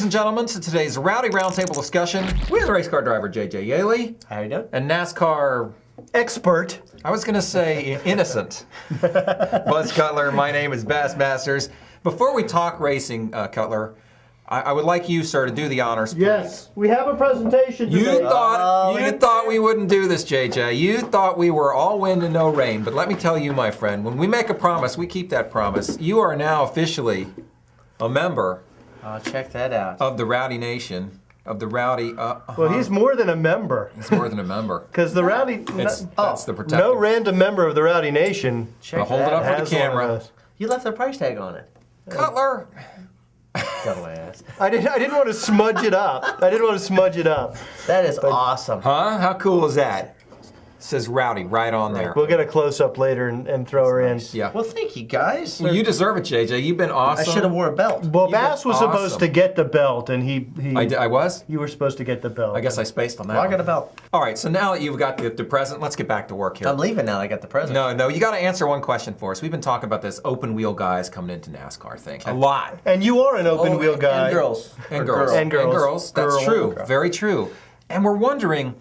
and gentlemen, to today's Rowdy Roundtable discussion with race car driver JJ Yeley. How you doing? And NASCAR expert. I was going to say innocent. Buzz Cutler, my name is Bass Masters. Before we talk racing, Cutler, I would like you, sir, to do the honors. Please. Yes, we have a presentation today. You thought we wouldn't do this, JJ. You thought we were all wind and no rain. But let me tell you, my friend, when we make a promise, we keep that promise. You are now officially a member. Oh, check that out. Of the Rowdy Nation, of the Rowdy. Well, he's more than a member. He's more than a member. Because the Rowdy. That's the protective. No random member of the Rowdy Nation. Check hold it up for the camera. You left the price tag on it. Cutler. Got my ass. I didn't want to smudge it up. That is awesome. Huh? How cool is that? It says Rowdy right on there. We'll get a close-up later and throw her in. Yeah. Well, thank you, guys. Well, you deserve it, JJ. You've been awesome. I should have wore a belt. Well, Bass was supposed to get the belt, and he I was? You were supposed to get the belt. I guess I spaced on that. Well, I got a belt. All right, so now that you've got the present, let's get back to work here. I'm leaving now. I got the present. No, you got to answer one question for us. We've been talking about this open wheel guys coming into NASCAR thing a lot. And you are an open wheel guy. And girls. And girls. That's true. Very true. And we're wondering,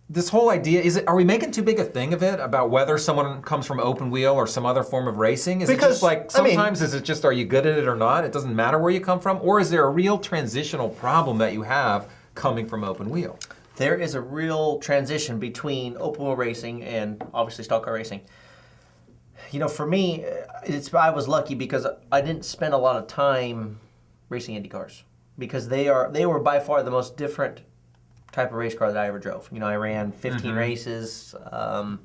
this whole idea, are we making too big a thing of it about whether someone comes from open wheel or some other form of racing? Is it just like, sometimes is it just, are you good at it or not? It doesn't matter where you come from? Or is there a real transitional problem that you have coming from open wheel? There is a real transition between open wheel racing and obviously stock car racing. You know, for me, I was lucky because I didn't spend a lot of time racing Indy cars because they were by far the most different type of race car that I ever drove. You know, I ran 15 races. And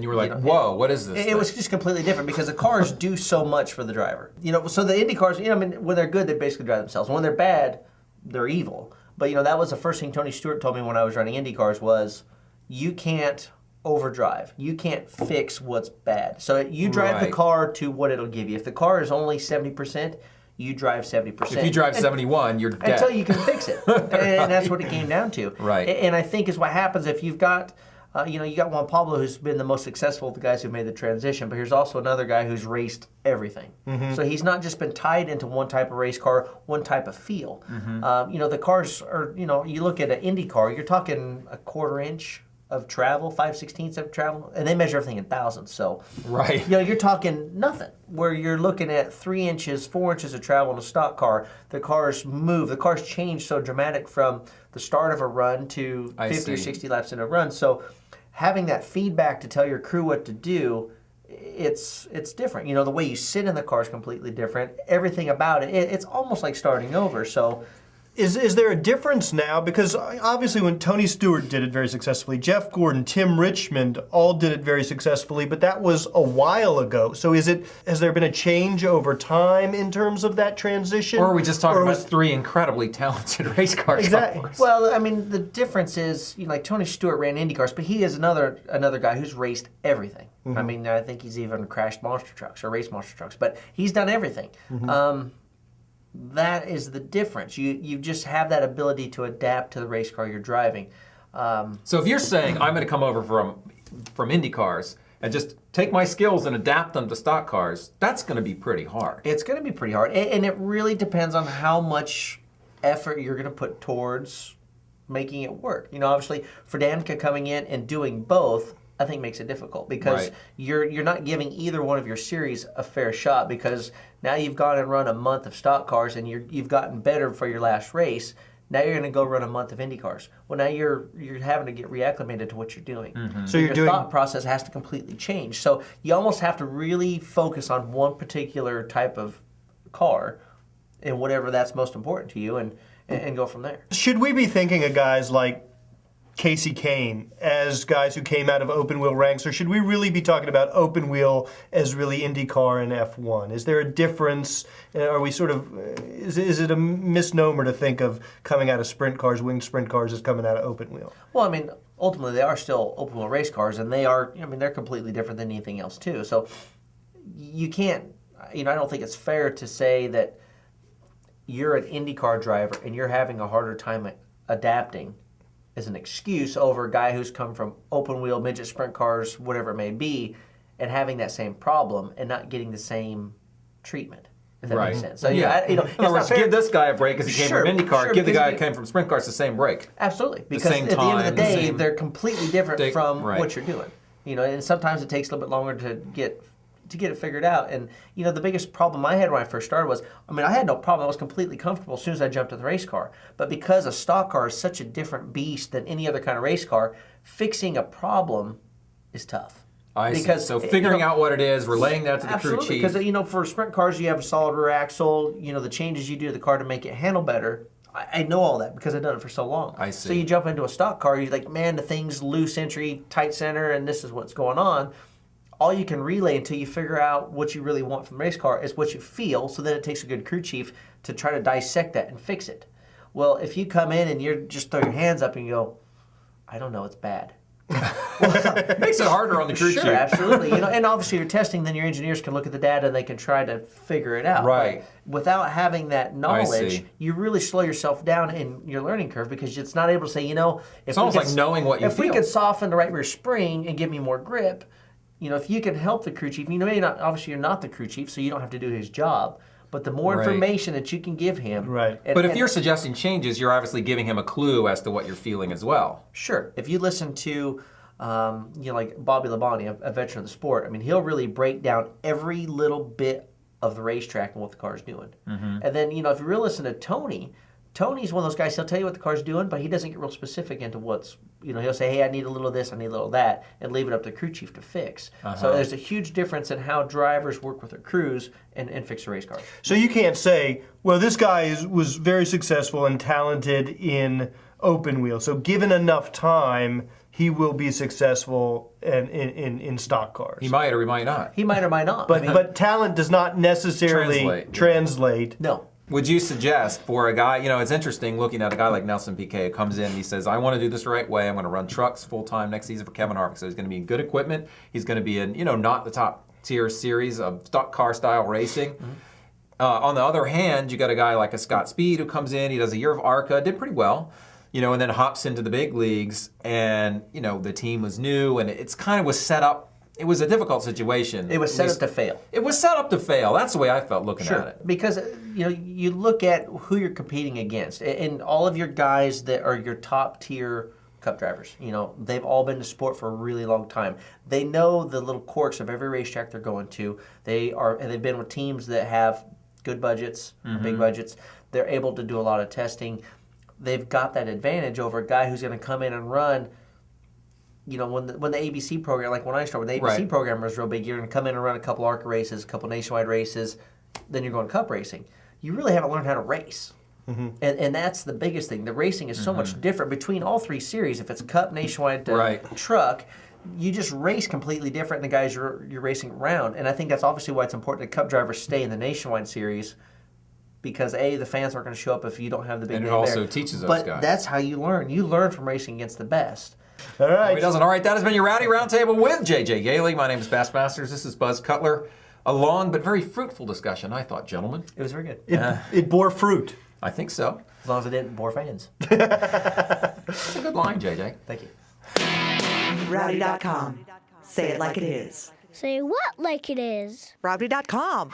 you were like, whoa, what is this? It was just completely different because the cars do so much for the driver. You know, so the Indy cars, I mean, when they're good, they basically drive themselves. When they're bad, they're evil. But, that was the first thing Tony Stewart told me when I was running Indy cars was, you can't overdrive. You can't fix what's bad. So you drive the car to what it'll give you. If the car is only 70%, you drive 70%. If you drive 71, you're dead. Until you can fix it. And that's what it came down to. Right. And I think is what happens if you've got, you got Juan Pablo who's been the most successful of the guys who made the transition, but here's also another guy who's raced everything. So he's not just been tied into one type of race car, one type of feel. The cars are, you look at an Indy car, you're talking a quarter inch of travel, 5/16 of travel, and they measure everything in thousands. So, you're talking nothing. Where you're looking at 3 inches, 4 inches of travel in a stock car, the cars move, the cars change so dramatic from the start of a run to 50 or 60 laps in a run. So, having that feedback to tell your crew what to do, it's different. The way you sit in the car is completely different. Everything about it, it's almost like starting over. So. Is there a difference now? Because obviously when Tony Stewart did it very successfully, Jeff Gordon, Tim Richmond all did it very successfully, but that was a while ago. So has there been a change over time in terms of that transition? Or are we just talking about three incredibly talented race car drivers? Well, I mean, the difference is, like Tony Stewart ran Indy cars, but he is another guy who's raced everything. I mean, I think he's even crashed monster trucks or raced monster trucks, but he's done everything. That is the difference. You just have that ability to adapt to the race car you're driving. So if you're saying I'm going to come over from Indy cars and just take my skills and adapt them to stock cars, that's going to be pretty hard. It's going to be pretty hard, and it really depends on how much effort you're going to put towards making it work. Obviously, for Danica coming in and doing both, I think makes it difficult because you're not giving either one of your series a fair shot because now you've gone and run a month of stock cars and you've gotten better for your last race. Now you're going to go run a month of Indy cars. Well, now you're having to get reacclimated to what you're doing. So your thought process has to completely change. So you almost have to really focus on one particular type of car and whatever that's most important to you and go from there. Should we be thinking of guys like Casey Kane as guys who came out of open wheel ranks, or should we really be talking about open wheel as really IndyCar and F1? Is there a difference? Are we sort of, is it a misnomer to think of coming out of sprint cars, winged sprint cars, as coming out of open wheel? Well, I mean, ultimately they are still open wheel race cars, and they're completely different than anything else too. So you can't, I don't think it's fair to say that you're an IndyCar driver and you're having a harder time adapting as an excuse over a guy who's come from open wheel, midget sprint cars, whatever it may be, and having that same problem and not getting the same treatment. If that makes sense. So In other words, give this guy a break because he came from IndyCar. Give the guy who came from sprint cars the same break. Absolutely, because same at the end of time, the day, they're completely different from right. what you're doing. And sometimes it takes a little bit longer to get it figured out. And the biggest problem I had when I first started was, I had no problem. I was completely comfortable as soon as I jumped to the race car. But because a stock car is such a different beast than any other kind of race car, fixing a problem is tough. I see. So figuring out what it is, relaying that to the crew chief. Because for sprint cars, you have a solid rear axle. The changes you do to the car to make it handle better. I know all that because I've done it for so long. I see. So you jump into a stock car, you're like, man, the thing's loose entry, tight center, and this is what's going on. All you can relay until you figure out what you really want from the race car is what you feel. So then it takes a good crew chief to try to dissect that and fix it. Well, if you come in and you just throw your hands up and you go, I don't know, it's bad. It makes it harder on the crew chief. Sure, absolutely. And obviously you're testing, then your engineers can look at the data and they can try to figure it out. Right. But without having that knowledge, you really slow yourself down in your learning curve because it's not able to say, it's almost like knowing what you feel. If we could soften the right rear spring and give me more grip, if you can help the crew chief, obviously you're not the crew chief, so you don't have to do his job. But the more information that you can give him, right? But if you're suggesting changes, you're obviously giving him a clue as to what you're feeling as well. Sure. If you listen to, like Bobby Labonte, a veteran of the sport, he'll really break down every little bit of the racetrack and what the car's doing. Mm-hmm. And then, if you really listen to Tony, Tony's one of those guys, he'll tell you what the car's doing, but he doesn't get real specific into what's, he'll say, hey, I need a little of this, I need a little of that, and leave it up to the crew chief to fix. So there's a huge difference in how drivers work with their crews and fix a race car. So you can't say, well, this guy was very successful and talented in open wheel, so given enough time, he will be successful in stock cars. He might or he might not. He might or might not. But talent does not necessarily translate. No. Would you suggest for a guy, it's interesting looking at a guy like Nelson Piquet who comes in and he says, I want to do this the right way. I'm going to run trucks full time next season for Kevin Harvick. So he's going to be in good equipment. He's going to be in, not the top tier series of stock car style racing. Mm-hmm. On the other hand, you got a guy like a Scott Speed who comes in, he does a year of ARCA, did pretty well, and then hops into the big leagues and, the team was new and it's kind of was set up. It was a difficult situation. It was set up to fail. It was set up to fail. That's the way I felt looking at it. Because you look at who you're competing against, and all of your guys that are your top tier Cup drivers. They've all been in the sport for a really long time. They know the little quirks of every racetrack they're going to. They've been with teams that have good budgets, big budgets. They're able to do a lot of testing. They've got that advantage over a guy who's going to come in and run. When the ABC program, like when I started, when the ABC program was real big, you're going to come in and run a couple ARCA races, a couple nationwide races, then you're going Cup racing. You really haven't learned how to race. Mm-hmm. And that's the biggest thing. The racing is so much different between all three series. If it's Cup, nationwide, truck, you just race completely different than the guys you're racing around. And I think that's obviously why it's important that Cup drivers stay in the nationwide series. Because the fans aren't going to show up if you don't have the big name there. And it also teaches those guys. But that's how you learn. You learn from racing against the best. All right. All right, that has been your Rowdy Roundtable with J.J. Yeley. My name is Bassmasters. This is Buzz Cutler. A long but very fruitful discussion, I thought, gentlemen. It was very good. It bore fruit. I think so. As long as it didn't bore fans. That's a good line, J.J. Thank you. Rowdy.com. Say it like it is. Say what like it is? Rowdy.com.